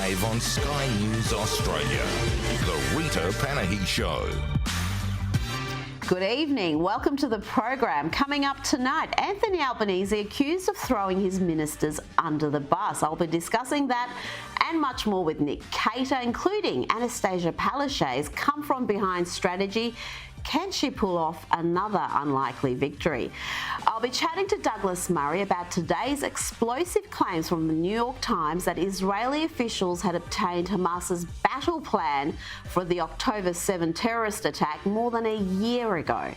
live on Sky News Australia. The Rita Panahi Show. Good evening. Welcome to the program. Coming up tonight, Anthony Albanese accused of throwing his ministers under the bus. I'll be discussing that and much more with Nick Cater, including Anastasia Palaszczuk's come from behind strategy. Can she pull off another unlikely victory? I'll be chatting to Douglas Murray about today's explosive claims from the New York Times that Israeli officials had obtained Hamas's battle plan for the October 7 terrorist attack more than a year ago.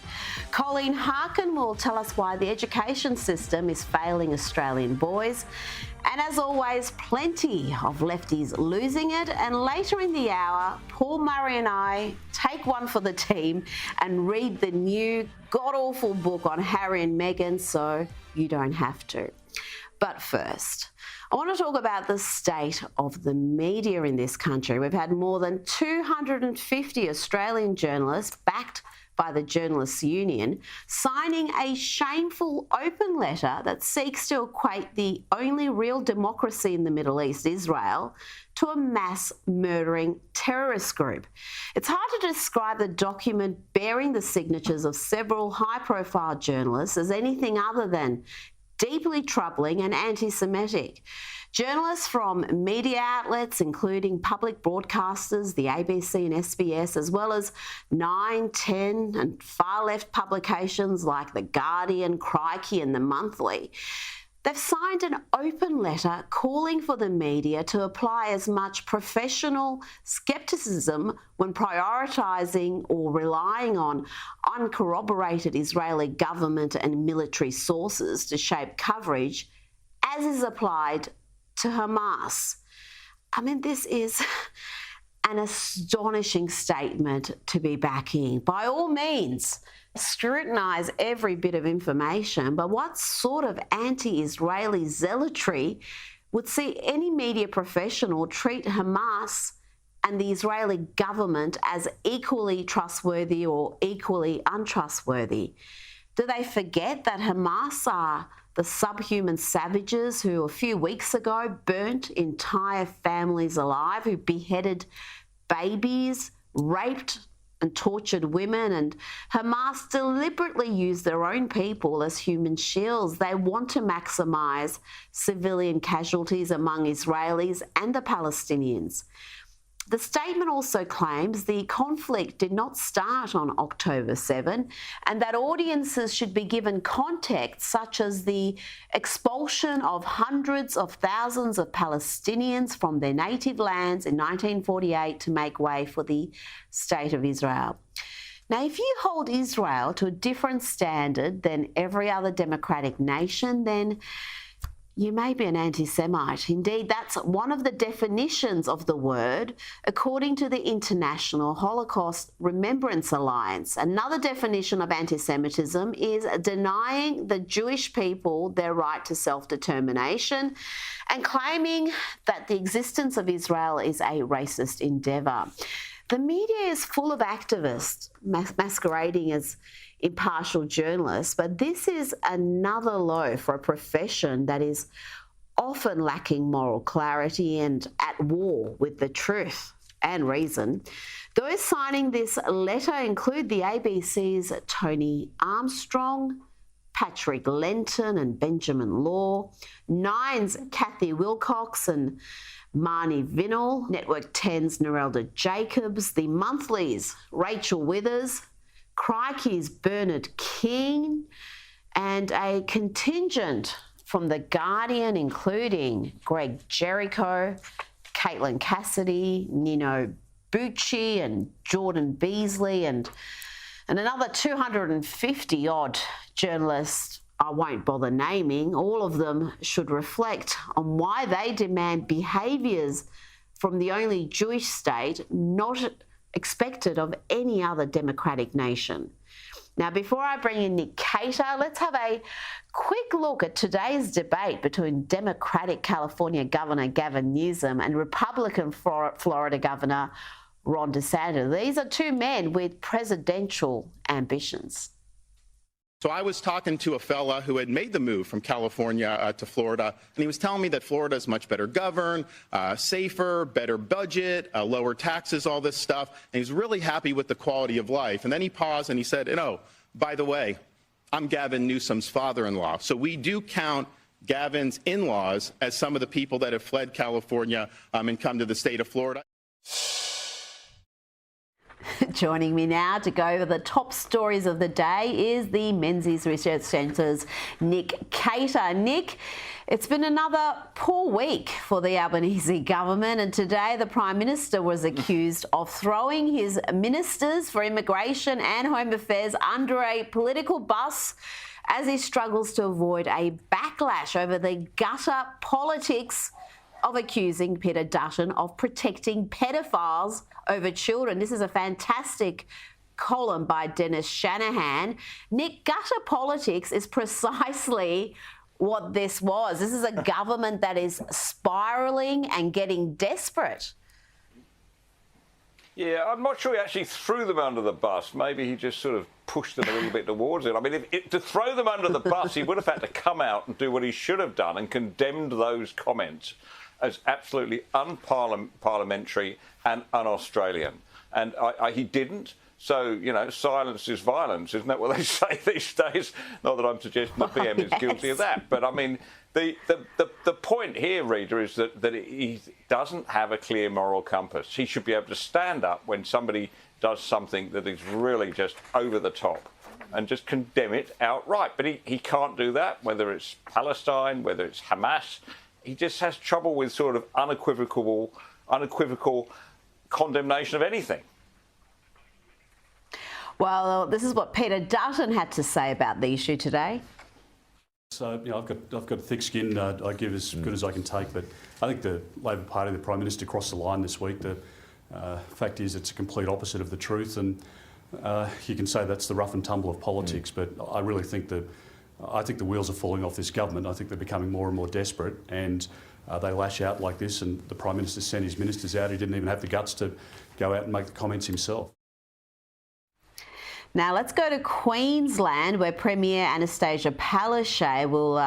Colleen Harkin will tell us why the education system is failing Australian boys. And as always, plenty of lefties losing it. And later in the hour, Paul Murray and I take one for the team and read the new god-awful book on Harry and Meghan, so you don't have to. But first, I want to talk about the state of the media in this country. We've had more than 250 Australian journalists backed by the Journalists' Union, signing a shameful open letter that seeks to equate the only real democracy in the Middle East, Israel, to a mass murdering terrorist group. It's hard to describe the document bearing the signatures of several high-profile journalists as anything other than deeply troubling and anti-Semitic. Journalists from media outlets, including public broadcasters, the ABC and SBS, as well as 9, 10 and far-left publications like The Guardian, Crikey and The Monthly, they've signed an open letter calling for the media to apply as much professional scepticism when prioritising or relying on uncorroborated Israeli government and military sources to shape coverage, as is applied to Hamas. I mean, this is an astonishing statement to be backing. By all means, scrutinise every bit of information, but what sort of anti-Israeli zealotry would see any media professional treat Hamas and the Israeli government as equally trustworthy or equally untrustworthy? Do they forget that Hamas are the subhuman savages who a few weeks ago burnt entire families alive, who beheaded babies, raped and tortured women, and Hamas deliberately used their own people as human shields? They want to maximise civilian casualties among Israelis and the Palestinians. The statement also claims the conflict did not start on October 7 and that audiences should be given context such as the expulsion of hundreds of thousands of Palestinians from their native lands in 1948 to make way for the State of Israel. Now, if you hold Israel to a different standard than every other democratic nation, then you may be an anti-Semite. Indeed, that's one of the definitions of the word, according to the International Holocaust Remembrance Alliance. Another definition of anti-Semitism is denying the Jewish people their right to self-determination and claiming that the existence of Israel is a racist endeavour. The media is full of activists masquerading as impartial journalists, but this is another low for a profession that is often lacking moral clarity and at war with the truth and reason. Those signing this letter include the ABC's Tony Armstrong, Patrick Lenton and Benjamin Law, Nine's Kathy Wilcox and Marnie Vinnell, Network 10's Narelda Jacobs, The Monthly's Rachel Withers, Crikey's Bernard King, and a contingent from The Guardian, including Greg Jericho, Caitlin Cassidy, Nino Bucci and Jordan Beasley, and another 250-odd journalists I won't bother naming. All of them should reflect on why they demand behaviours from the only Jewish state not expected of any other democratic nation. Now, before I bring in Nick Cater, let's have a quick look at today's debate between Democratic California Governor Gavin Newsom and Republican Florida Governor Ron DeSantis. These are two men with presidential ambitions. So I was talking to a fella who had made the move from California to Florida, and he was telling me that Florida is much better governed, safer, better budget, lower taxes, all this stuff, and he's really happy with the quality of life. And then he paused and he said, by the way, I'm Gavin Newsom's father-in-law. So we do count Gavin's in-laws as some of the people that have fled California and come to the state of Florida. Joining me now to go over the top stories of the day is the Menzies Research Centre's Nick Cater. Nick, it's been another poor week for the Albanese government, and today the Prime Minister was accused of throwing his ministers for immigration and home affairs under a political bus as he struggles to avoid a backlash over the gutter politics of accusing Peter Dutton of protecting pedophiles over children. This is a fantastic column by Dennis Shanahan. Nick, gutter politics is precisely what this was. This is a government that is spiralling and getting desperate. Yeah, I'm not sure he actually threw them under the bus. Maybe he just sort of pushed them a little bit towards it. I mean, to throw them under the bus, he would have had to come out and do what he should have done and condemned those comments as absolutely unparliamentary and un-Australian. And he didn't. So, silence is violence, isn't that what they say these days? Not that I'm suggesting the PM is guilty of that. But, I mean, the point here, Rita, is that he doesn't have a clear moral compass. He should be able to stand up when somebody does something that is really just over the top and just condemn it outright. But he can't do that, whether it's Palestine, whether it's Hamas. He just has trouble with sort of unequivocal condemnation of anything. Well, this is what Peter Dutton had to say about the issue today. So, I've got thick skin. I give as good as I can take, but I think the Labor Party, the Prime Minister, crossed the line this week. The fact is, it's a complete opposite of the truth, and you can say that's the rough and tumble of politics. But I really think the wheels are falling off this government. I think they're becoming more and more desperate, and they lash out like this. And the Prime Minister sent his ministers out. He didn't even have the guts to go out and make the comments himself. Now let's go to Queensland, where Premier Anastasia Palaszczuk will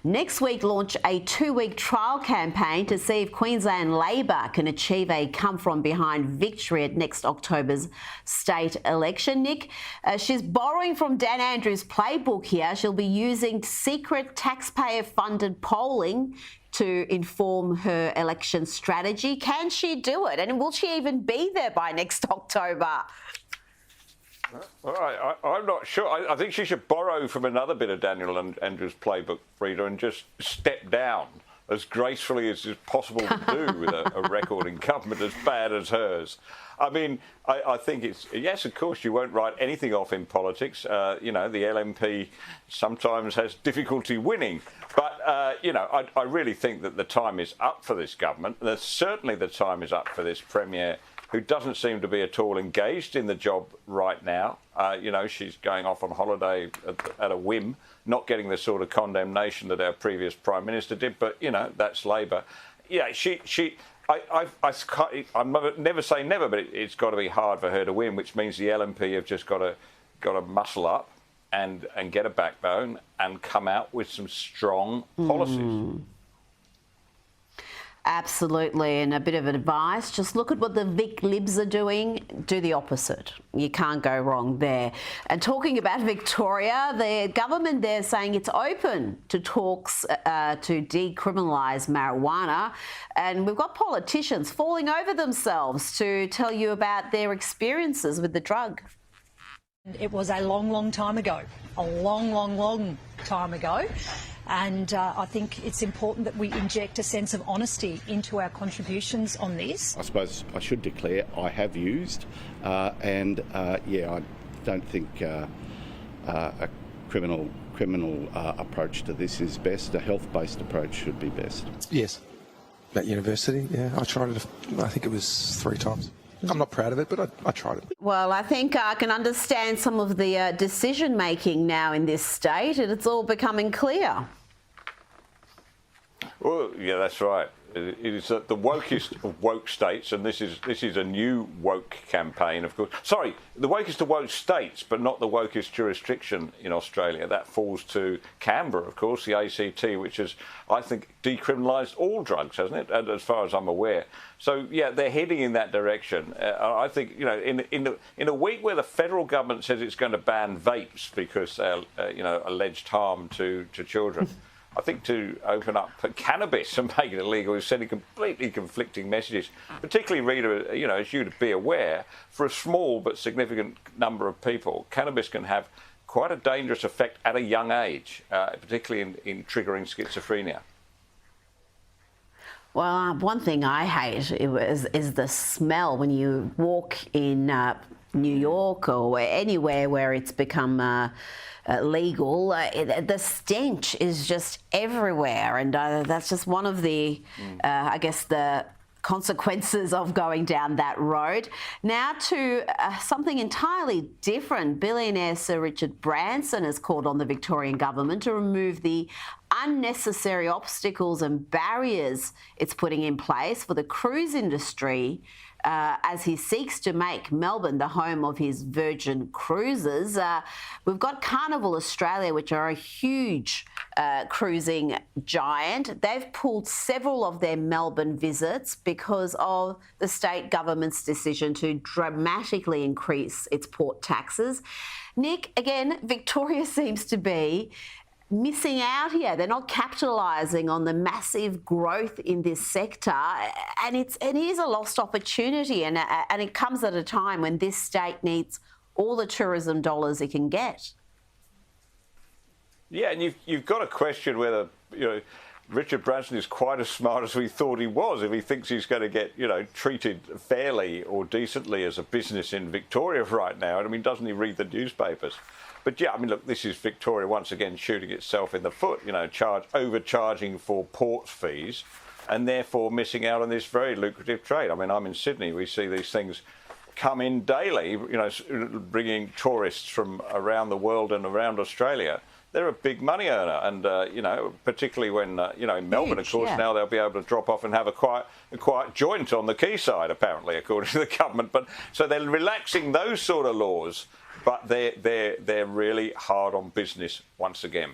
next week launch a 2-week trial campaign to see if Queensland Labor can achieve a come-from-behind victory at next October's state election. Nick, she's borrowing from Dan Andrews' playbook here. She'll be using secret taxpayer-funded polling to inform her election strategy. Can she do it? And will she even be there by next October? All right, I'm not sure. I think she should borrow from another bit of Daniel and Andrews' playbook, Rita, and just step down as gracefully as is possible to do with a record in government as bad as hers. I mean, I think it's, yes, of course, you won't write anything off in politics. The LNP sometimes has difficulty winning. But, I really think that the time is up for this government. Certainly the time is up for this Premier, who doesn't seem to be at all engaged in the job right now. She's going off on holiday at a whim, not getting the sort of condemnation that our previous Prime Minister did, but, that's Labor. Yeah, I'm never say never, but it's got to be hard for her to win, which means the LNP have just got to muscle up and get a backbone and come out with some strong policies. Absolutely, and a bit of advice, just look at what the Vic Libs are doing, do the opposite. You can't go wrong there. And talking about Victoria, the government there is saying it's open to talks to decriminalise marijuana, and we've got politicians falling over themselves to tell you about their experiences with the drug. It was a long, long time ago, a long, long, long time ago. And I think it's important that we inject a sense of honesty into our contributions on this. I suppose I should declare I have used, I don't think a criminal approach to this is best. A health-based approach should be best. Yes, at university, yeah. I tried it, I think it was 3 times. I'm not proud of it, but I tried it. Well, I think I can understand some of the decision-making now in this state, and it's all becoming clear. Well, yeah, that's right. It is the wokest of woke states, and this is a new woke campaign, of course. Sorry, the wokest of woke states, but not the wokest jurisdiction in Australia. That falls to Canberra, of course, the ACT, which has, I think, decriminalised all drugs, hasn't it? And as far as I'm aware. So yeah, they're heading in that direction. I think, you know, in a week where the federal government says it's going to ban vapes because they're alleged harm to children. I think to open up cannabis and make it illegal is sending completely conflicting messages, particularly, Rita, you know, as you'd be aware, for a small but significant number of people, cannabis can have quite a dangerous effect at a young age, particularly in triggering schizophrenia. Well, one thing I hate is the smell when you walk in New York or anywhere where it's become legal. The stench is just everywhere, and that's just one of the, I guess, the consequences of going down that road. Now to something entirely different. Billionaire Sir Richard Branson has called on the Victorian government to remove the unnecessary obstacles and barriers it's putting in place for the cruise industry as he seeks to make Melbourne the home of his Virgin Cruises. We've got Carnival Australia, which are a huge cruising giant. They've pulled several of their Melbourne visits because of the state government's decision to dramatically increase its port taxes. Nick, again, Victoria seems to be missing out here. They're not capitalising on the massive growth in this sector, and it is a lost opportunity, and it comes at a time when this state needs all the tourism dollars it can get. Yeah, and you've got to question whether, you know, Richard Branson is quite as smart as we thought he was if he thinks he's going to get, you know, treated fairly or decently as a business in Victoria right now. I mean, doesn't he read the newspapers? But yeah, I mean, look, this is Victoria once again shooting itself in the foot, you know, overcharging for port fees and therefore missing out on this very lucrative trade. I mean, I'm in Sydney. We see these things come in daily, you know, bringing tourists from around the world and around Australia. They're a big money earner. And, you know, particularly when, you know, in Melbourne, of course, now they'll be able to drop off and have a quiet joint on the quayside, apparently, according to the government. But so they're relaxing those sort of laws. But they're really hard on business once again.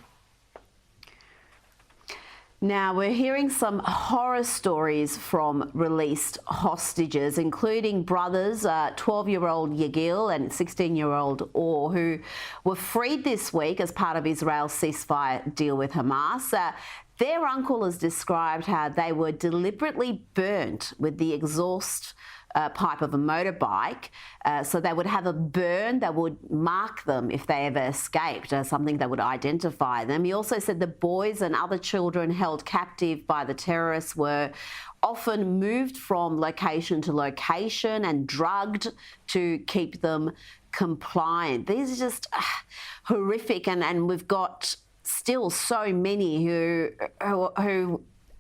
Now, we're hearing some horror stories from released hostages, including brothers, 12-year-old Yagil and 16-year-old Or, who were freed this week as part of Israel's ceasefire deal with Hamas. Their uncle has described how they were deliberately burnt with the exhaust pipe of a motorbike, so they would have a burn that would mark them if they ever escaped, something that would identify them. He also said the boys and other children held captive by the terrorists were often moved from location to location and drugged to keep them compliant. These are just horrific, and we've got still so many who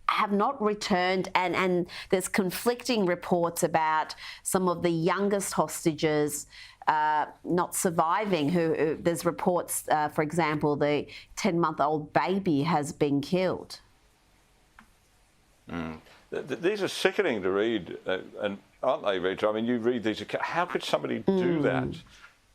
have not returned, and there's conflicting reports about some of the youngest hostages not surviving. There's reports, for example, the 10-month-old baby has been killed. These are sickening to read, and aren't they, Rita? I mean, you read these. How could somebody do that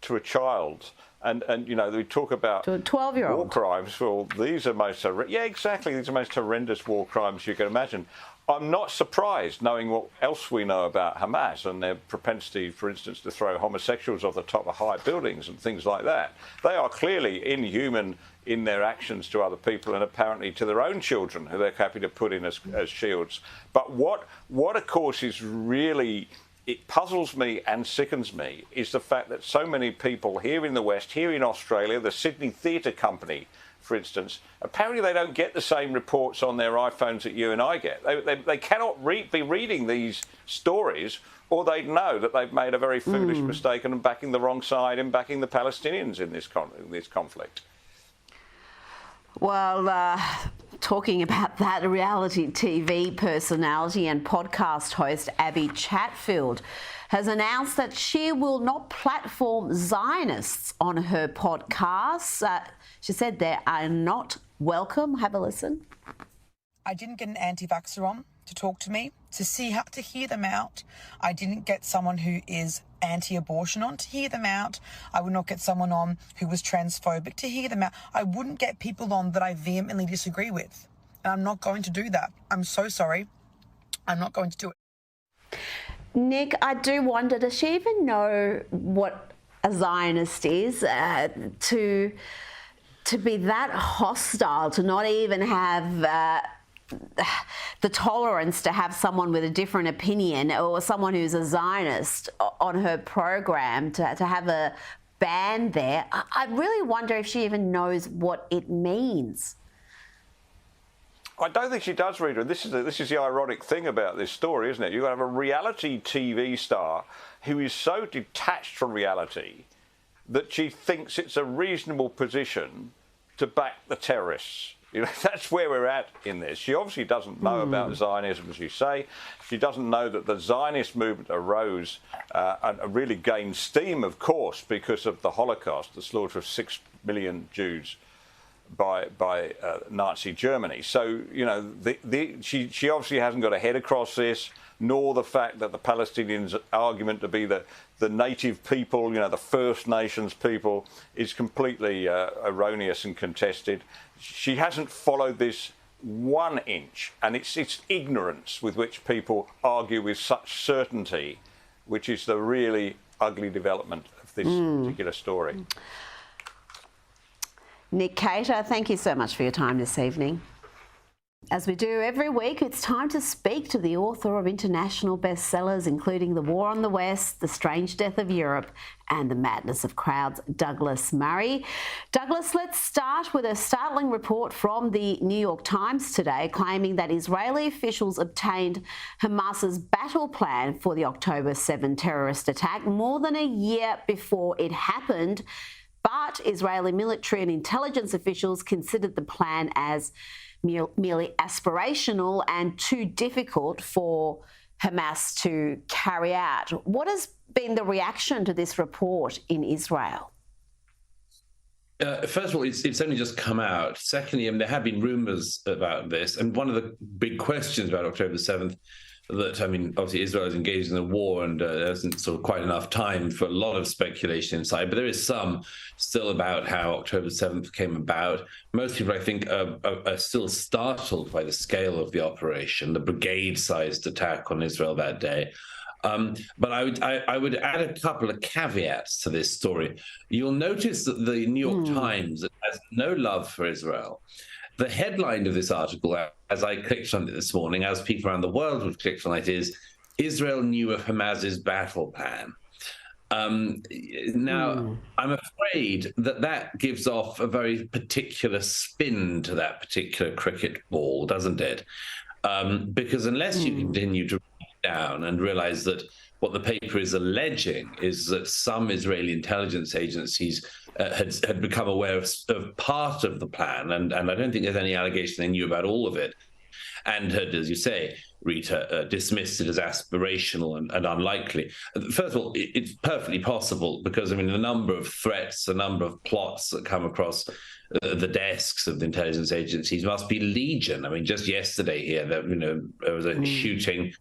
to a child? And you know, we talk about to a 12-year-old war crimes. Well, these are most exactly. These are most horrendous war crimes you can imagine. I'm not surprised, knowing what else we know about Hamas and their propensity, for instance, to throw homosexuals off the top of high buildings and things like that. They are clearly inhuman in their actions to other people and apparently to their own children, who they're happy to put in as shields. But what of course is really, it puzzles me and sickens me, is the fact that so many people here in the West, here in Australia, the Sydney Theatre Company, for instance, apparently they don't get the same reports on their iPhones that you and I get. They cannot be reading these stories, or they'd know that they've made a very foolish mistake and backing the wrong side and backing the Palestinians in this conflict. Well, talking about that, reality TV personality and podcast host Abby Chatfield has announced that she will not platform Zionists on her podcasts. She said they are not welcome. Have a listen. I didn't get an anti-vaxxer on to talk to me, to hear them out. I didn't get someone who is anti-abortion on to hear them out. I would not get someone on who was transphobic to hear them out. I wouldn't get people on that I vehemently disagree with. And I'm not going to do that. I'm so sorry. I'm not going to do it. Nick, I do wonder, does she even know what a Zionist is to be that hostile, to not even have the tolerance to have someone with a different opinion or someone who's a Zionist on her program, to have a ban there? I really wonder if she even knows what it means. I don't think she does, Rita. This is the ironic thing about this story, isn't it? You have a reality TV star who is so detached from reality that she thinks it's a reasonable position to back the terrorists. You know, that's where we're at in this. She obviously doesn't know about Zionism, as you say. She doesn't know that the Zionist movement arose and really gained steam, of course, because of the Holocaust, the slaughter of 6 million Jews by Nazi Germany. So, you know, she obviously hasn't got a head across this, nor the fact that the Palestinians' argument to be the native people, you know, the First Nations people, is completely erroneous and contested. She hasn't followed this 1 inch, and it's ignorance with which people argue with such certainty, which is the really ugly development of this particular story. Nick Cater, thank you so much for your time this evening. As we do every week, it's time to speak to the author of international bestsellers, including The War on the West, The Strange Death of Europe, and The Madness of Crowds, Douglas Murray. Douglas, let's start with a startling report from the New York Times today, claiming that Israeli officials obtained Hamas's battle plan for the October 7 terrorist attack more than a year before it happened. But Israeli military and intelligence officials considered the plan as merely aspirational and too difficult for Hamas to carry out. What has been the reaction to this report in Israel? First of all, it's only just come out. Secondly, there have been rumours about this. And one of the big questions about October 7th, that, I mean, obviously Israel is engaged in a war and there isn't sort of quite enough time for a lot of speculation inside, but there is some still about how October 7th came about. Most people, I think, are still startled by the scale of the operation, the brigade-sized attack on Israel that day. But I would add a couple of caveats to this story. You'll notice that the New York Times has no love for Israel. The headline of this article, as I clicked on it this morning, as people around the world have clicked on it, is Israel knew of Hamas's battle plan. Now, I'm afraid that gives off a very particular spin to that particular cricket ball, doesn't it? Because unless you continue to read down and realize that what the paper is alleging is that some Israeli intelligence agencies had become aware of part of the plan, and I don't think there's any allegation they knew about all of it, and had, as you say, Rita, dismissed it as aspirational and unlikely. First of all, it's perfectly possible because, I mean, the number of threats, the number of plots that come across the desks of the intelligence agencies must be legion. I mean, just yesterday here, there was a shooting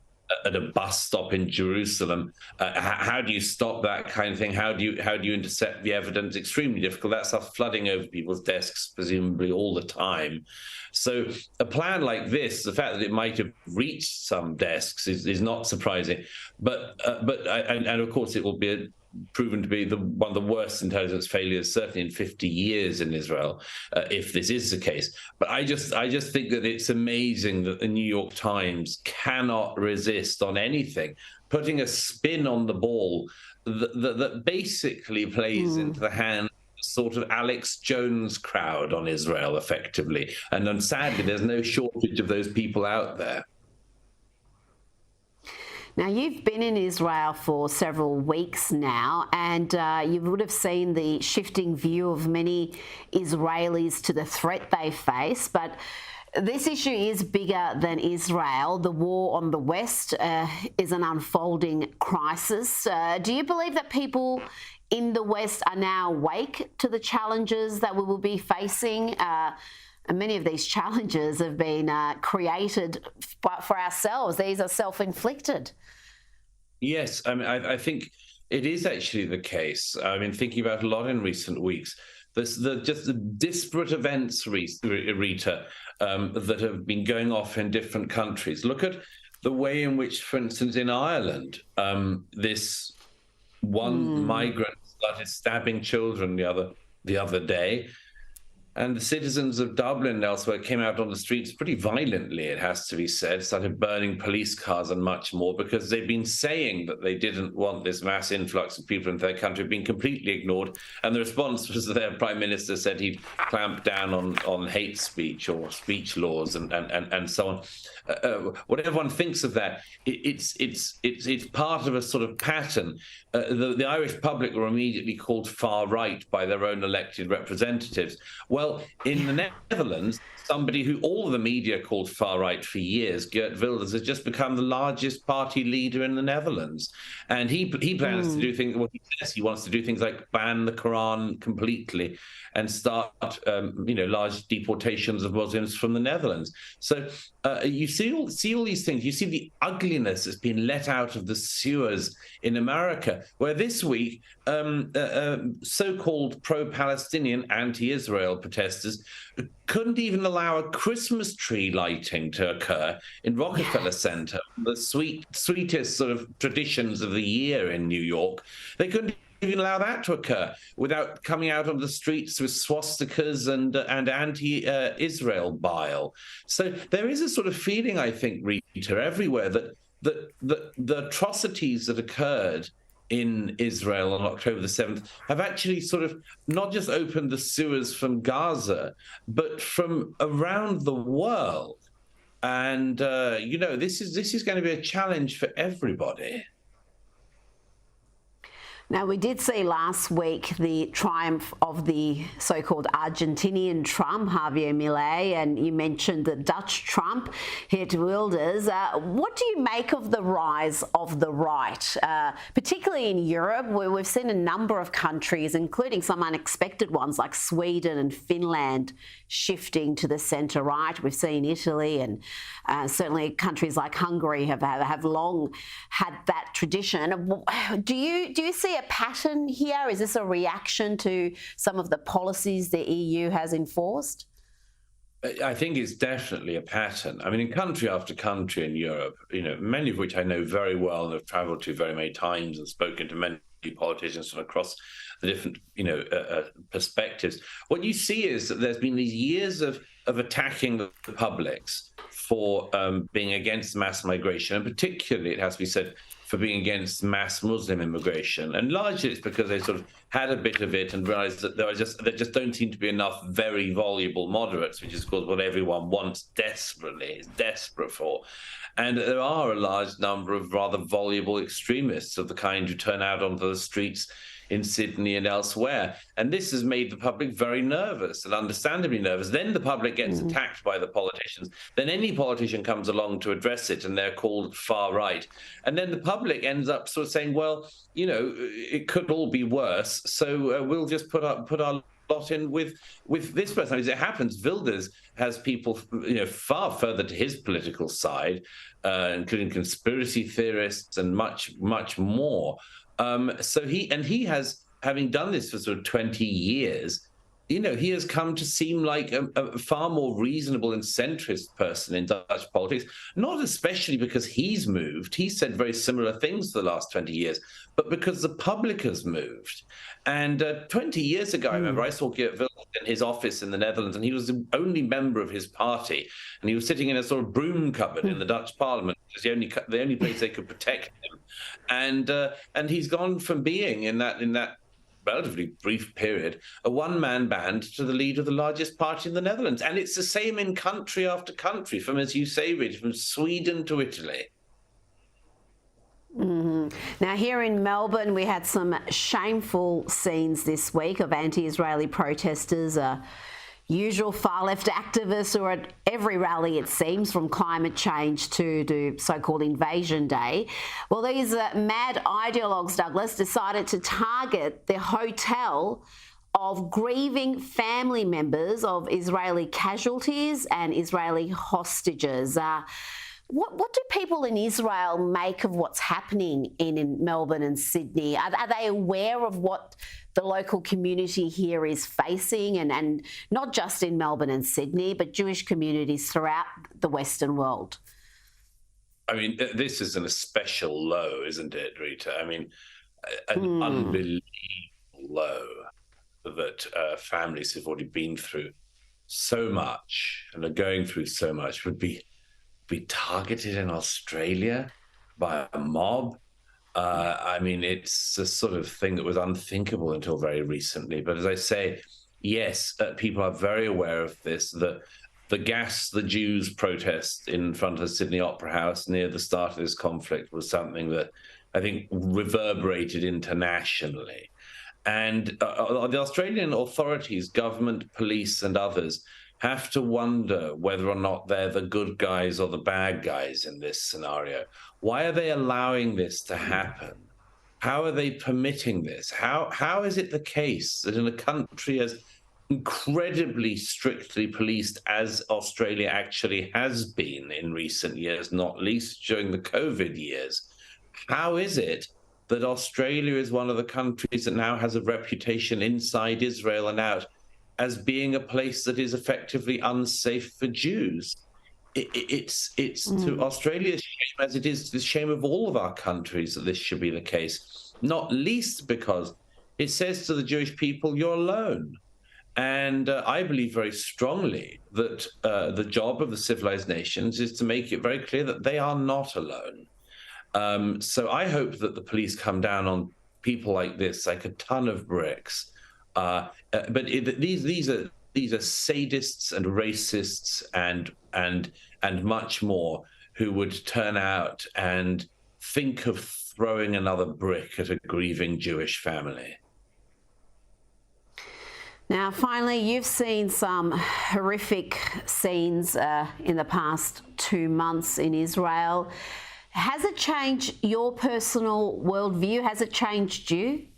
at a bus stop in Jerusalem. How do you stop that kind of thing? How do you intercept the evidence? Extremely difficult. That stuff flooding over people's desks, presumably all the time. So a plan like this, the fact that it might have reached some desks is not surprising. But of course it will be proven to be one of the worst intelligence failures, certainly in 50 years in Israel, if this is the case. But I just think that it's amazing that the New York Times cannot resist on anything, putting a spin on the ball that basically plays into the hand sort of Alex Jones crowd on Israel, effectively. And then sadly, there's no shortage of those people out there. Now, you've been in Israel for several weeks now, and you would have seen the shifting view of many Israelis to the threat they face. But this issue is bigger than Israel. The war on the West is an unfolding crisis. Do you believe that people in the West are now awake to the challenges that we will be facing And many of these challenges have been created for ourselves. These are self-inflicted. Yes, I mean, I think it is actually the case. I've been thinking about a lot in recent weeks. Just the disparate events, Rita, that have been going off in different countries. Look at the way in which, for instance, in Ireland, this one migrant started stabbing children the other day. And the citizens of Dublin and elsewhere came out on the streets pretty violently, it has to be said, started burning police cars and much more, because they've been saying that they didn't want this mass influx of people into their country, being completely ignored. And the response was that their Prime Minister said he'd clamp down on hate speech or speech laws and so on. Whatever one thinks of that, it's part of a sort of pattern. The Irish public were immediately called far right by their own elected representatives. Well, in the Netherlands, somebody who all the media called far right for years, Geert Wilders, has just become the largest party leader in the Netherlands, and he plans to do things. Well, he says he wants to do things like ban the Quran completely and start, large deportations of Muslims from the Netherlands. So you see all these things. You see the ugliness that's been let out of the sewers in America, where this week so-called pro-Palestinian, anti-Israel protesters couldn't even allow a Christmas tree lighting to occur in Rockefeller Center, the sweetest sort of traditions of the year in New York. They couldn't even allow that to occur without coming out on the streets with swastikas and anti-Israel bile. So there is a sort of feeling, I think, Rita, everywhere that the atrocities that occurred in Israel on October the 7th have actually sort of not just opened the sewers from Gaza, but from around the world. And, this is going to be a challenge for everybody. Now, we did see last week the triumph of the so-called Argentinian Trump, Javier Milei, and you mentioned the Dutch Trump, Geert Wilders. What do you make of the rise of the right, particularly in Europe, where we've seen a number of countries, including some unexpected ones like Sweden and Finland, shifting to the centre-right? We've seen Italy and certainly countries like Hungary have long had that tradition. Do you see a pattern here? Is this a reaction to some of the policies the EU has enforced? I think it's definitely a pattern. I mean, in country after country in Europe, many of which I know very well and have travelled to very many times and spoken to many politicians from across the different, perspectives. What you see is that there's been these years of attacking the publics for being against mass migration, and particularly, it has to be said, for being against mass Muslim immigration. And largely it's because they sort of had a bit of it and realised that there just don't seem to be enough very voluble moderates, which is, of course, what everyone wants desperately, is desperate for. And there are a large number of rather voluble extremists of the kind who turn out onto the streets in Sydney and elsewhere. And this has made the public very nervous, and understandably nervous. Then the public gets attacked by the politicians. Then any politician comes along to address it, and they're called far right. And then the public ends up sort of saying, well, it could all be worse, so we'll just put our lot in with this person. As it happens, Wilders has people, far further to his political side, including conspiracy theorists and much, much more. So he has, having done this for sort of 20 years, he has come to seem like a far more reasonable and centrist person in Dutch politics, not especially because he's moved. He's said very similar things for the last 20 years, but because the public has moved. And 20 years ago, I remember I saw Geert Wilders in his office in the Netherlands, and he was the only member of his party, and he was sitting in a sort of broom cupboard in the Dutch Parliament, which is the only place they could protect him. And he's gone from being in that relatively brief period a one-man band to the leader of the largest party in the Netherlands. And it's the same in country after country, from, as you say, Rita, from Sweden to Italy. Now, here in Melbourne, we had some shameful scenes this week of anti-Israeli protesters, usual far-left activists who are at every rally, it seems, from climate change to so-called Invasion Day. Well, these mad ideologues, Douglas, decided to target the hotel of grieving family members of Israeli casualties and Israeli hostages. What do people in Israel make of what's happening in Melbourne and Sydney? Are they aware of what the local community here is facing, and not just in Melbourne and Sydney, but Jewish communities throughout the Western world? I mean, this is a special low, isn't it, Rita? I mean, an unbelievable low that families who've already been through so much and are going through so much would be targeted in Australia by a mob. I mean, it's a sort of thing that was unthinkable until very recently. But as I say, yes, people are very aware of this. The Jews protest in front of the Sydney Opera House near the start of this conflict was something that I think reverberated internationally. And the Australian authorities, government, police, and others have to wonder whether or not they're the good guys or the bad guys in this scenario. Why are they allowing this to happen? How are they permitting this? How is it the case that in a country as incredibly strictly policed as Australia actually has been in recent years, not least during the COVID years, how is it that Australia is one of the countries that now has a reputation inside Israel and out as being a place that is effectively unsafe for Jews? It's to Australia's shame, as it is to the shame of all of our countries, that this should be the case, not least because it says to the Jewish people, you're alone. And I believe very strongly that the job of the civilized nations is to make it very clear that they are not alone. So I hope that the police come down on people like this, like a ton of bricks. But these are sadists and racists and much more who would turn out and think of throwing another brick at a grieving Jewish family. Now, finally, you've seen some horrific scenes in the past 2 months in Israel. Has it changed your personal worldview? Has it changed you?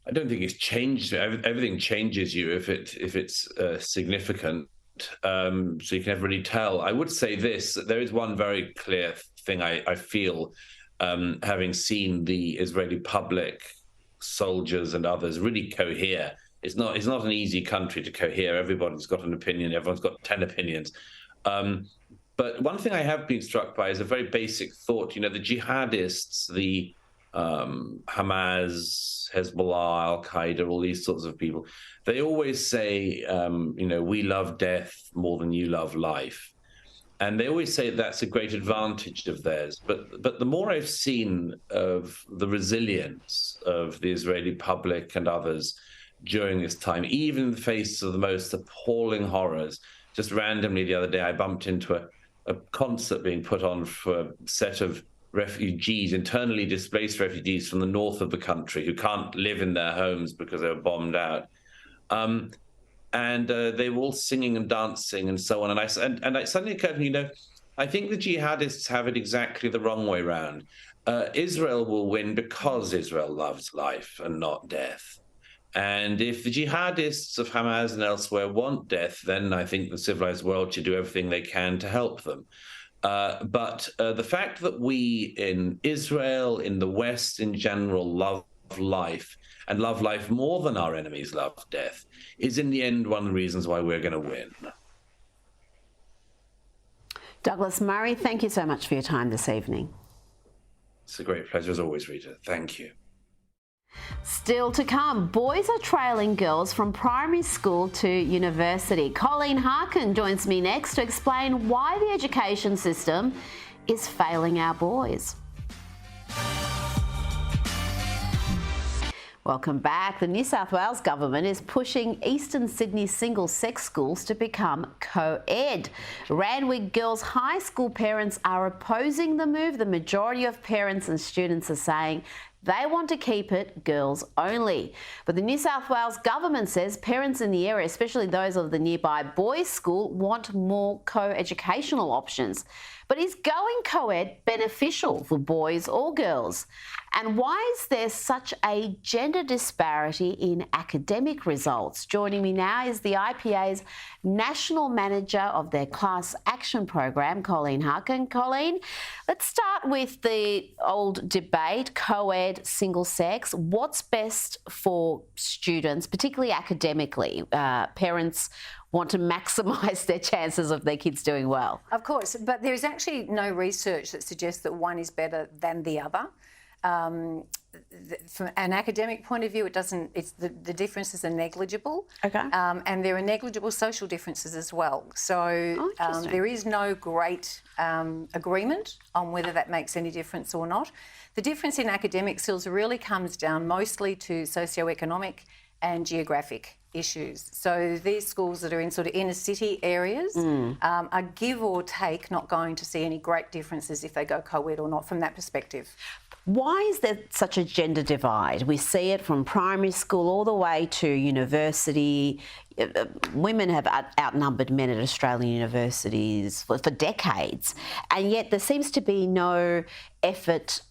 I don't think it's changed. Everything changes you if it's significant. So you can never really tell. I would say this: that there is one very clear thing I feel, having seen the Israeli public, soldiers and others really cohere. It's not an easy country to cohere. Everybody's got an opinion. Everyone's got 10 opinions. But one thing I have been struck by is a very basic thought. You know, the jihadists, the Hamas, Hezbollah, Al-Qaeda, all these sorts of people, they always say, we love death more than you love life. And they always say that's a great advantage of theirs. But the more I've seen of the resilience of the Israeli public and others during this time, even in the face of the most appalling horrors, just randomly the other day, I bumped into a concert being put on for a set of refugees, internally displaced refugees from the north of the country who can't live in their homes because they were bombed out. And they were all singing and dancing and so on. And it suddenly occurred to me, I think the jihadists have it exactly the wrong way round. Israel will win because Israel loves life and not death. And if the jihadists of Hamas and elsewhere want death, then I think the civilized world should do everything they can to help them. But the fact that we in Israel, in the West in general, love life and love life more than our enemies love death is in the end one of the reasons why we're going to win. Douglas Murray, thank you so much for your time this evening. It's a great pleasure as always, Rita. Thank you. Still to come, boys are trailing girls from primary school to university. Colleen Harkin joins me next to explain why the education system is failing our boys. Welcome back. The New South Wales government is pushing Eastern Sydney single-sex schools to become co-ed. Randwick Girls High School parents are opposing the move. The majority of parents and students are saying They want to keep it girls only. But the New South Wales government says parents in the area, especially those of the nearby boys' school, want more co-educational options. But is going co-ed beneficial for boys or girls? And why is there such a gender disparity in academic results? Joining me now is the IPA's National Manager of their Class Action Program, Colleen Harkin. Colleen, let's start with the old debate, co-ed, single sex. What's best for students, particularly academically? Parents want to maximise their chances of their kids doing well. Of course, but there's actually no research that suggests that one is better than the other. From an academic point of view, it doesn't. It's the differences are negligible. Okay. And there are negligible social differences as well. So there is no great agreement on whether that makes any difference or not. The difference in academic skills really comes down mostly to socioeconomic and geographic issues. So these schools that are in sort of inner city areas are, give or take, not going to see any great differences if they go co-ed or not from that perspective. Why is there such a gender divide? We see it from primary school all the way to university. Women have outnumbered men at Australian universities for decades, and yet there seems to be no effort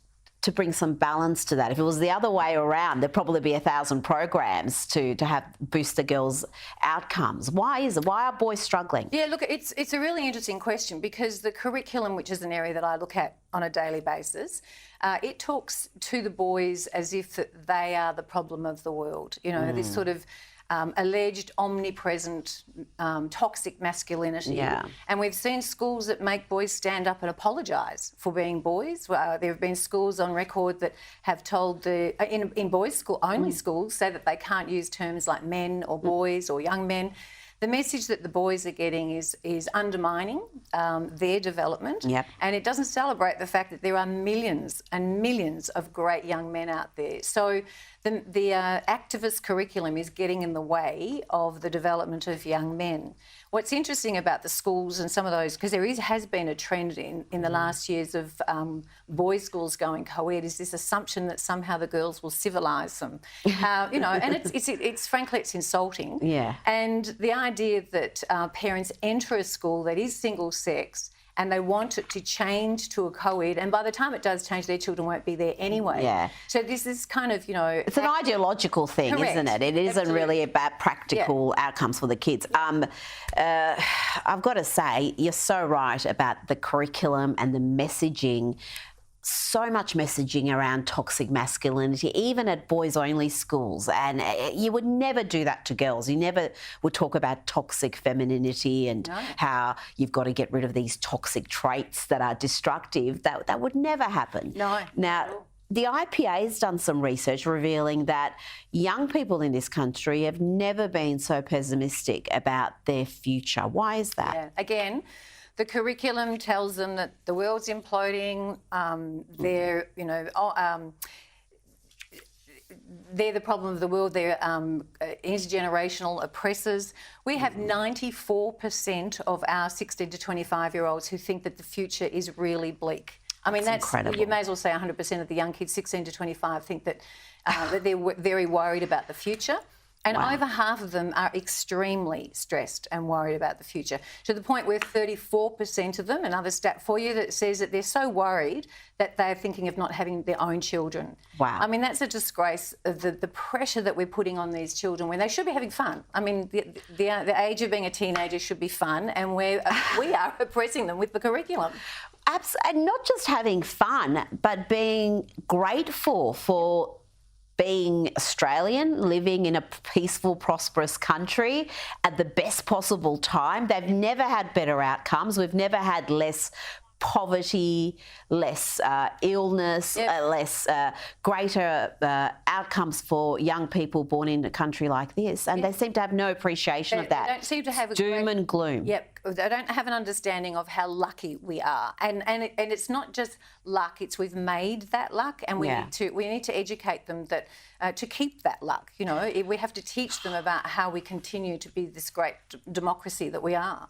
to bring some balance to that. If it was the other way around, there'd probably be 1,000 programs to have boost the girls' outcomes. Why are boys struggling? Yeah, look, it's a really interesting question because the curriculum, which is an area that I look at on a daily basis, it talks to the boys as if they are the problem of the world. You know, this sort of alleged omnipresent toxic masculinity. Yeah. And we've seen schools that make boys stand up and apologise for being boys. There have been schools on record that have told in boys' school, only schools, say that they can't use terms like men or boys or young men. The message that the boys are getting is undermining their development, and it doesn't celebrate the fact that there are millions and millions of great young men out there. So the activist curriculum is getting in the way of the development of young men. What's interesting about the schools and some of those, because there has been a trend in the last years of boys' schools going co-ed, is this assumption that somehow the girls will civilise them. You know, and it's frankly, it's insulting. Yeah. And the idea that parents enter a school that is single sex and they want it to change to a co-ed, and by the time it does change, their children won't be there anyway. Yeah. So this is kind of, you know... It's an ideological thing, isn't it? It isn't really about practical outcomes for the kids. I've got to say, you're so right about the curriculum and the messaging. So much messaging around toxic masculinity, even at boys-only schools. And you would never do that to girls. You never would talk about toxic femininity and how you've got to get rid of these toxic traits that are destructive. That would never happen. No. Now, the IPA has done some research revealing that young people in this country have never been so pessimistic about their future. Why is that? Yeah. Again, the curriculum tells them that the world's imploding. They're the problem of the world. They're intergenerational oppressors. We have 94% of our 16 to 25-year-olds who think that the future is really bleak. I mean, that's incredible. You may as well say 100% of the young kids, 16 to 25, think that they're very worried about the future. And over half of them are extremely stressed and worried about the future, to the point where 34% of them, another stat for you, that says that they're so worried that they're thinking of not having their own children. Wow. I mean, that's a disgrace of the pressure that we're putting on these children when they should be having fun. I mean, the age of being a teenager should be fun, and we are oppressing them with the curriculum. And not just having fun, but being grateful for being Australian, living in a peaceful, prosperous country at the best possible time. They've never had better outcomes. We've never had less poverty, less illness, less greater outcomes for young people born in a country like this. And they seem to have no appreciation of that. They don't seem to have doom and gloom. Yep. They don't have an understanding of how lucky we are. And it's not just luck, it's we've made that luck, and we need to educate them that to keep that luck. You know, we have to teach them about how we continue to be this great democracy that we are.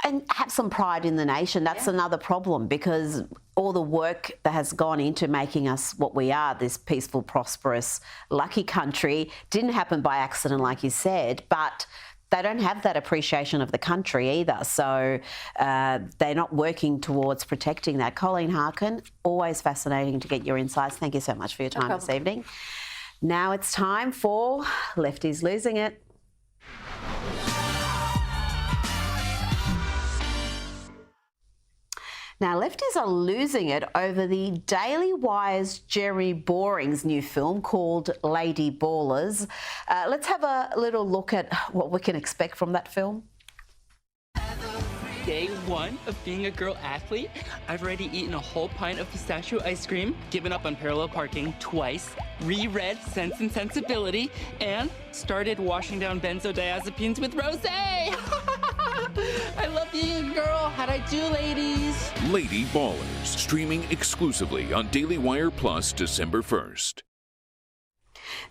And have some pride in the nation. That's another problem, because all the work that has gone into making us what we are, this peaceful, prosperous, lucky country, didn't happen by accident, like you said, but they don't have that appreciation of the country either. So they're not working towards protecting that. Colleen Harkin, always fascinating to get your insights. Thank you so much for your time this evening. Now it's time for Lefties Losing It. Now, lefties are losing it over the Daily Wire's Jerry Boring's new film called Lady Ballers. Let's have a little look at what we can expect from that film. Day one of being a girl athlete, I've already eaten a whole pint of pistachio ice cream, given up on parallel parking twice, reread Sense and Sensibility, and started washing down benzodiazepines with rosé. I love being a girl. How'd I do, ladies? Lady Ballers, streaming exclusively on Daily Wire Plus December 1st.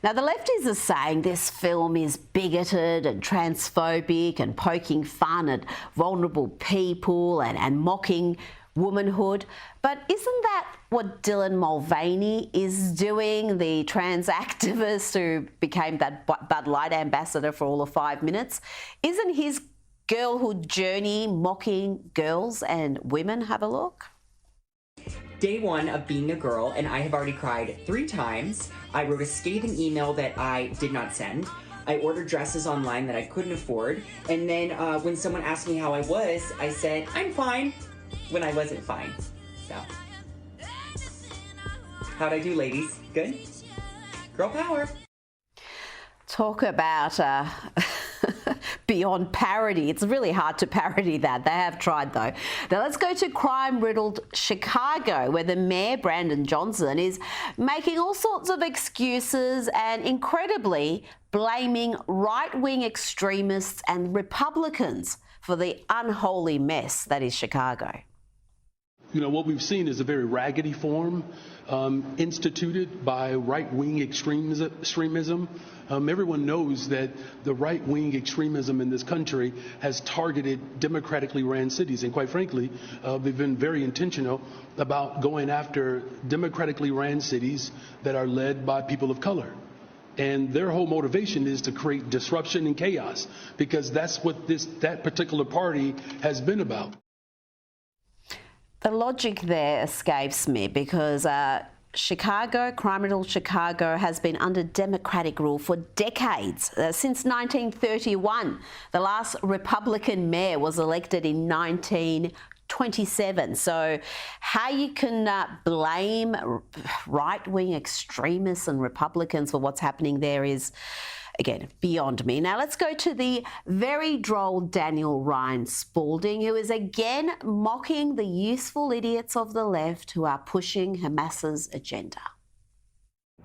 Now, the lefties are saying this film is bigoted and transphobic and poking fun at vulnerable people and mocking womanhood. But isn't that what Dylan Mulvaney is doing, the trans activist who became that Bud Light ambassador for all of 5 minutes? Isn't his girlhood journey mocking girls and women? Have a look. Day one of being a girl, and I have already cried 3 times. I wrote a scathing email that I did not send. I ordered dresses online that I couldn't afford. And then when someone asked me how I was, I said, I'm fine, when I wasn't fine. So, how'd I do, ladies? Good? Girl power. Talk about beyond parody. It's really hard to parody that. They have tried, though. Now let's go to crime-riddled Chicago, where the mayor, Brandon Johnson, is making all sorts of excuses and incredibly blaming right-wing extremists and Republicans for the unholy mess that is Chicago. You know, what we've seen is a very raggedy form instituted by right-wing extremism. Everyone knows that the right-wing extremism in this country has targeted democratically ran cities. And quite frankly, they've been very intentional about going after democratically ran cities that are led by people of color. And their whole motivation is to create disruption and chaos, because that's what that particular party has been about. The logic there escapes me, because Chicago, crime-riddled Chicago, has been under Democratic rule for decades, since 1931. The last Republican mayor was elected in 1927. So how you can blame right-wing extremists and Republicans for what's happening there is, again, beyond me. Now let's go to the very droll Daniel Ryan Spalding, who is again mocking the useful idiots of the left who are pushing Hamas's agenda.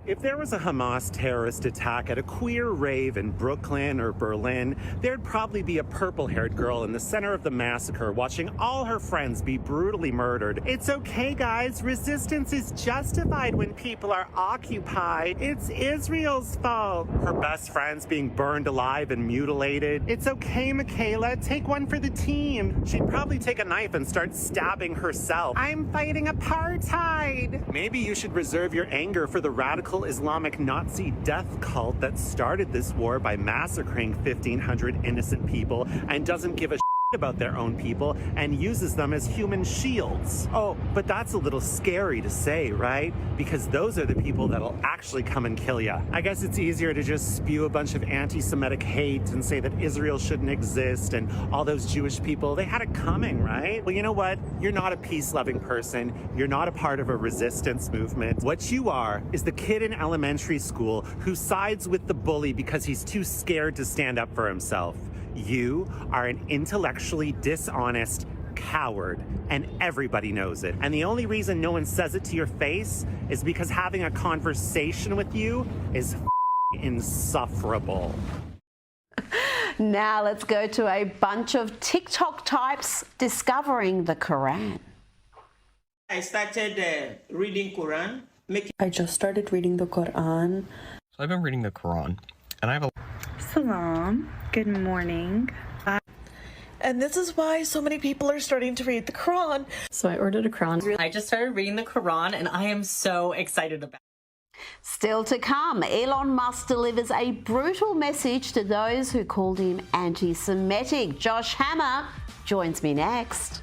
If there was a Hamas terrorist attack at a queer rave in Brooklyn or Berlin, there'd probably be a purple-haired girl in the center of the massacre watching all her friends be brutally murdered. It's okay, guys. Resistance is justified when people are occupied. It's Israel's fault. Her best friends being burned alive and mutilated. It's okay, Michaela. Take one for the team. She'd probably take a knife and start stabbing herself. I'm fighting apartheid. Maybe you should reserve your anger for the radical Islamic Nazi death cult that started this war by massacring 1,500 innocent people and doesn't give a shit about their own people and uses them as human shields. Oh, but that's a little scary to say, right? Because those are the people that'll actually come and kill you. I guess it's easier to just spew a bunch of anti-Semitic hate and say that Israel shouldn't exist and all those Jewish people, they had it coming, right? Well, you know what? You're not a peace-loving person. You're not a part of a resistance movement. What you are is the kid in elementary school who sides with the bully because he's too scared to stand up for himself. You are an intellectually dishonest coward, and everybody knows it. And the only reason no one says it to your face is because having a conversation with you is insufferable. Now let's go to a bunch of TikTok types discovering the Quran. I started reading Quran. I just started reading the Quran. So I've been reading the Quran, and I have a... Salam. Good morning. And this is why so many people are starting to read the Quran. So I ordered a Quran. I just started reading the Quran and I am so excited about it. Still to come, Elon Musk delivers a brutal message to those who called him anti-Semitic. Josh Hammer joins me next.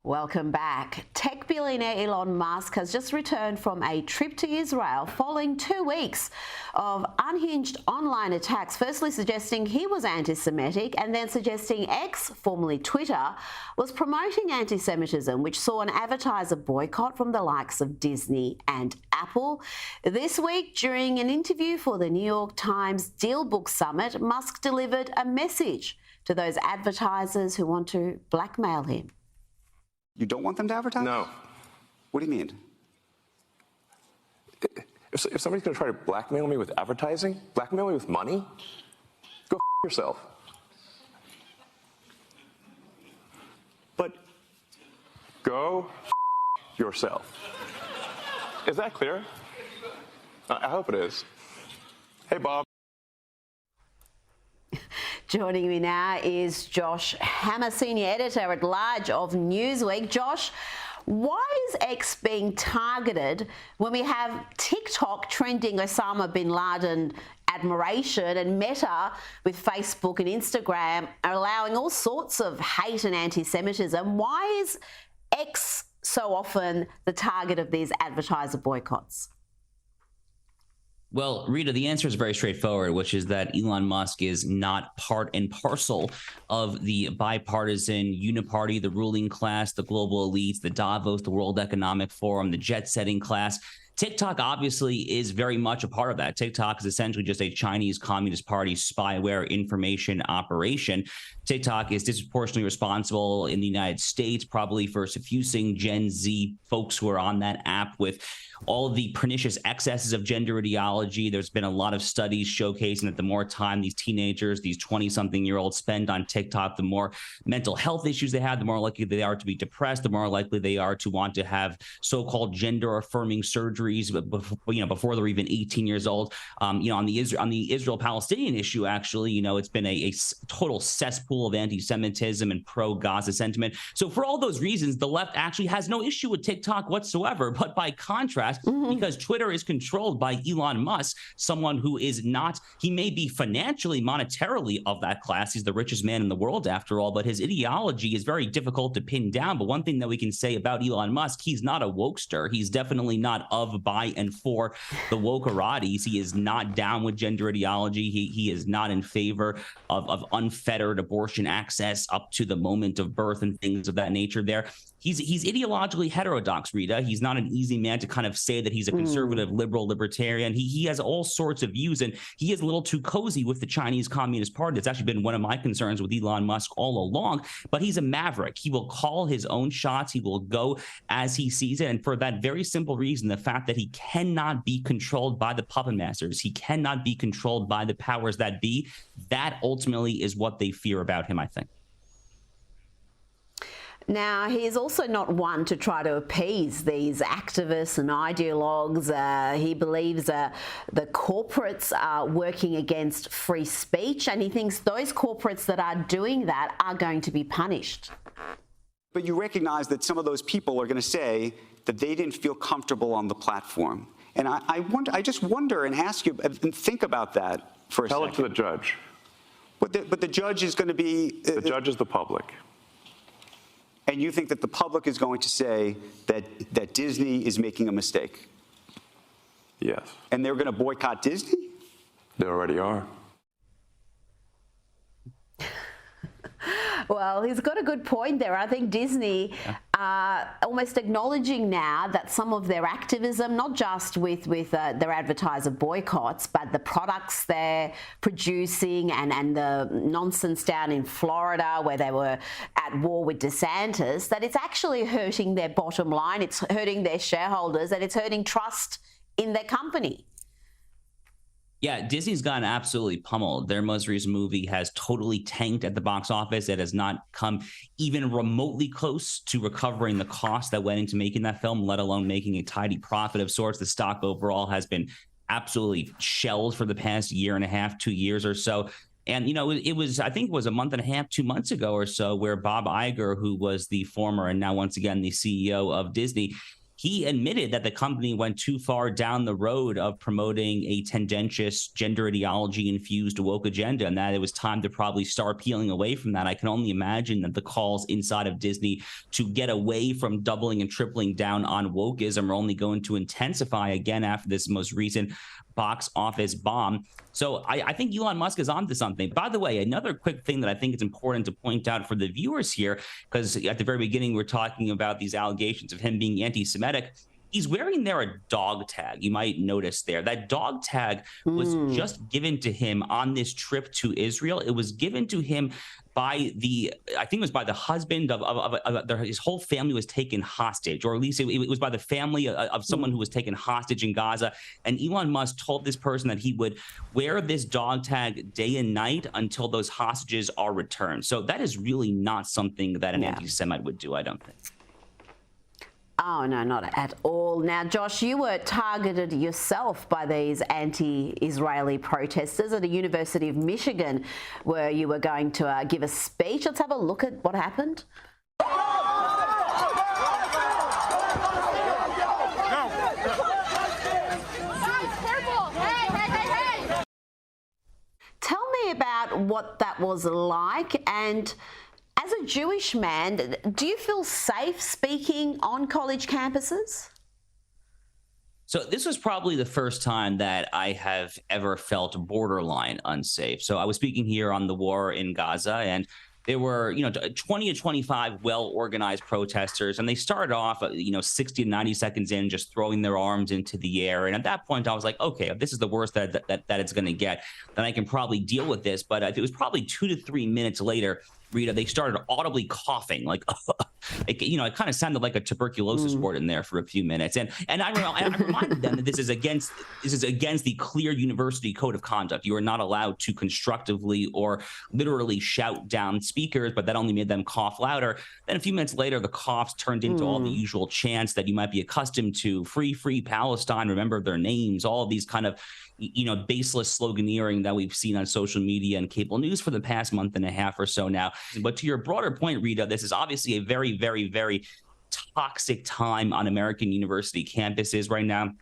Welcome back. Tech billionaire Elon Musk has just returned from a trip to Israel following 2 weeks of unhinged online attacks, firstly suggesting he was anti-Semitic and then suggesting X, formerly Twitter, was promoting anti-Semitism, which saw an advertiser boycott from the likes of Disney and Apple. This week, during an interview for the New York Times Deal Book Summit, Musk delivered a message to those advertisers who want to blackmail him. You don't want them to advertise? No. What do you mean? If somebody's going to try to blackmail me with advertising, blackmail me with money, go yourself. But go yourself. Is that clear? I hope it is. Hey, Bob. Joining me now is Josh Hammer, Senior Editor at Large of Newsweek. Josh, why is X being targeted when we have TikTok trending Osama bin Laden admiration and Meta with Facebook and Instagram are allowing all sorts of hate and anti-Semitism? Why is X so often the target of these advertiser boycotts? Well, Rita, the answer is very straightforward, which is that Elon Musk is not part and parcel of the bipartisan uniparty, the ruling class, the global elites, the Davos, the World Economic Forum, the jet-setting class. TikTok obviously is very much a part of that. TikTok is essentially just a Chinese Communist Party spyware information operation. TikTok is disproportionately responsible in the United States, probably for suffusing Gen Z folks who are on that app with all the pernicious excesses of gender ideology. There's been a lot of studies showcasing that the more time these teenagers, these 20-something-year-olds spend on TikTok, the more mental health issues they have, the more likely they are to be depressed, the more likely they are to want to have so-called gender-affirming surgeries before they're even 18 years old. On the Israel-Palestinian issue, actually, it's been a total cesspool of anti-Semitism and pro-Gaza sentiment. So for all those reasons, the left actually has no issue with TikTok whatsoever. But by contrast, because Twitter is controlled by Elon Musk, someone who is not, he may be financially, monetarily of that class. He's the richest man in the world, after all, but his ideology is very difficult to pin down. But one thing that we can say about Elon Musk, he's not a wokester. He's definitely not of, by, and for the wokerades. He is not down with gender ideology. He is not in favor of unfettered abortion access up to the moment of birth and things of that nature there. He's ideologically heterodox, Rita. He's not an easy man to kind of say that he's a conservative, liberal, libertarian. He has all sorts of views, and he is a little too cozy with the Chinese Communist Party. That's actually been one of my concerns with Elon Musk all along, but he's a maverick. He will call his own shots. He will go as he sees it, and for that very simple reason, the fact that he cannot be controlled by the puppet masters, he cannot be controlled by the powers that be, that ultimately is what they fear about him, I think. Now, he is also not one to try to appease these activists and ideologues. He believes the corporates are working against free speech, and he thinks those corporates that are doing that are going to be punished. But you recognize that some of those people are going to say that they didn't feel comfortable on the platform. And I just wonder and ask you and think about that for a second. Tell it to the judge. But the judge is going to be... The judge is the public. And you think that the public is going to say that Disney is making a mistake? Yes. And they're going to boycott Disney? They already are. Well, he's got a good point there. I think Disney are almost acknowledging now that some of their activism, not just with their advertiser boycotts, but the products they're producing and the nonsense down in Florida where they were at war with DeSantis, that it's actually hurting their bottom line, it's hurting their shareholders, and it's hurting trust in their company. Yeah, Disney's gotten absolutely pummeled. Their most recent movie has totally tanked at the box office. It has not come even remotely close to recovering the cost that went into making that film, let alone making a tidy profit of sorts. The stock overall has been absolutely shelled for the past year and a half, 2 years or so. And, it was, I think it was a month and a half, 2 months ago or so, where Bob Iger, who was the former and now once again the CEO of Disney, he admitted that the company went too far down the road of promoting a tendentious, gender ideology-infused woke agenda, and that it was time to probably start peeling away from that. I can only imagine that the calls inside of Disney to get away from doubling and tripling down on wokeism are only going to intensify again after this most recent box office bomb. So I think Elon Musk is onto something. By the way, another quick thing that I think is important to point out for the viewers here, because at the very beginning, we're talking about these allegations of him being anti-Semitic. He's wearing there a dog tag. You might notice there. That dog tag was just given to him on this trip to Israel. It was given to him by I think it was by the husband of his whole family was taken hostage, or at least it was by the family of someone who was taken hostage in Gaza. And Elon Musk told this person that he would wear this dog tag day and night until those hostages are returned. So that is really not something that an anti-Semite would do, I don't think. Oh, no, not at all. Now, Josh, you were targeted yourself by these anti-Israeli protesters at the University of Michigan, where you were going to give a speech. Let's have a look at what happened. Tell me about what that was like, and as a Jewish man, do you feel safe speaking on college campuses? So this was probably the first time that I have ever felt borderline unsafe. So I was speaking here on the war in Gaza, and there were, 20 to 25 well-organized protesters, and they started off, 60 to 90 seconds in, just throwing their arms into the air. And at that point, I was like, okay, if this is the worst that it's going to get, then I can probably deal with this. But it was probably 2 to 3 minutes later, Rita, they started audibly coughing, like, it kind of sounded like a tuberculosis ward in there for a few minutes. And I reminded them that this is against the clear university code of conduct. You are not allowed to constructively or literally shout down speakers, but that only made them cough louder. Then a few minutes later, the coughs turned into all the usual chants that you might be accustomed to: free, free Palestine, remember their names, all of these kind of baseless sloganeering that we've seen on social media and cable news for the past month and a half or so now. But to your broader point, Rita, this is obviously a very, very, very toxic time on American university campuses right now.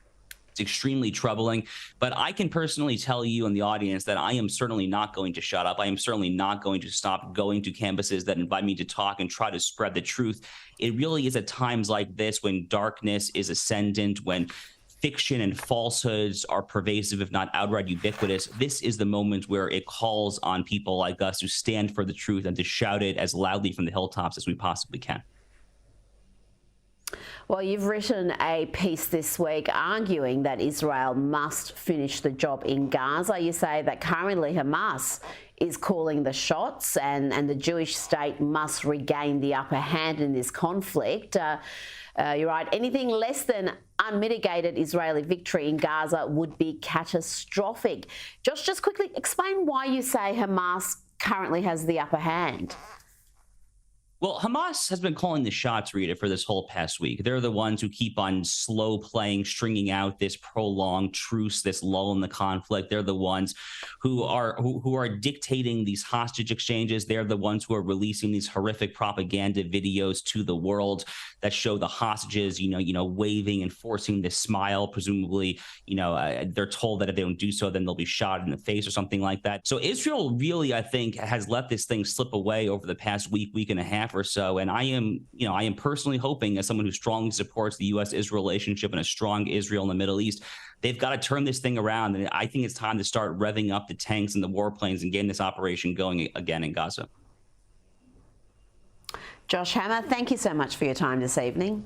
It's extremely troubling, but I can personally tell you and the audience that I am certainly not going to shut up. I am certainly not going to stop going to campuses that invite me to talk and try to spread the truth. It really is at times like this when darkness is ascendant, when fiction and falsehoods are pervasive, if not outright ubiquitous. This is the moment where it calls on people like us to stand for the truth and to shout it as loudly from the hilltops as we possibly can. Well, you've written a piece this week arguing that Israel must finish the job in Gaza. You say that currently Hamas is calling the shots, and the Jewish state must regain the upper hand in this conflict. You're right, anything less than unmitigated Israeli victory in Gaza would be catastrophic. Josh, just quickly explain why you say Hamas currently has the upper hand. Well, Hamas has been calling the shots, Rita, for this whole past week. They're the ones who keep on slow playing, stringing out this prolonged truce, this lull in the conflict. They're the ones who are dictating these hostage exchanges. They're the ones who are releasing these horrific propaganda videos to the world that show the hostages, waving and forcing this smile. Presumably, they're told that if they don't do so, then they'll be shot in the face or something like that. So Israel really, I think, has let this thing slip away over the past week and a half or so. And I am personally hoping, as someone who strongly supports the U.S.-Israel relationship and a strong Israel in the Middle East, they've got to turn this thing around. And I think it's time to start revving up the tanks and the warplanes and getting this operation going again in Gaza. Josh Hammer, thank you so much for your time this evening.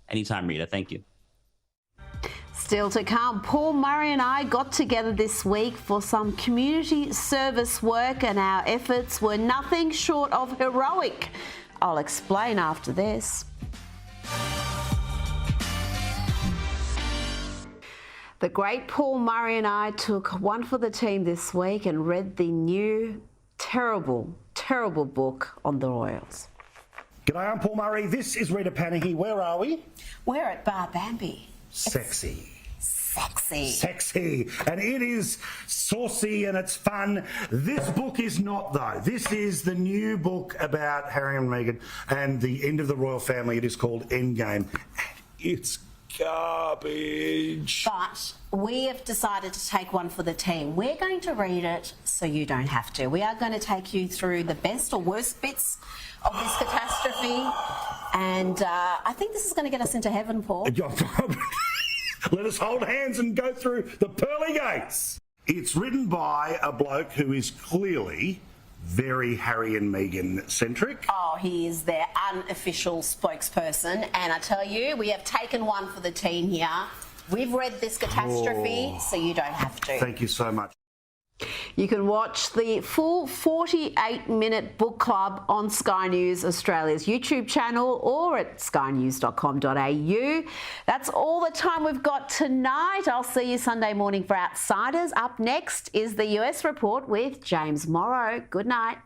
Anytime, Rita. Thank you. Still to come, Paul Murray and I got together this week for some community service work, and our efforts were nothing short of heroic. I'll explain after this. The great Paul Murray and I took one for the team this week and read the new terrible, terrible book on the Royals. G'day, I'm Paul Murray. This is Rita Panahi. Where are we? We're at Bar Bambi. Sexy. Sexy. And it is saucy and it's fun. This book is not, though. This is the new book about Harry and Meghan and the end of the royal family. It is called Endgame. It's garbage. But we have decided to take one for the team. We're going to read it so you don't have to. We are going to take you through the best or worst bits of this catastrophe. And I think this is going to get us into heaven, Paul. Let us hold hands and go through the pearly gates. It's written by a bloke who is clearly very Harry and Meghan centric. Oh, he is their unofficial spokesperson. And I tell you, we have taken one for the team here. We've read this catastrophe, so you don't have to. Thank you so much. You can watch the full 48-minute book club on Sky News Australia's YouTube channel or at skynews.com.au. That's all the time we've got tonight. I'll see you Sunday morning for Outsiders. Up next is the US Report with James Morrow. Good night.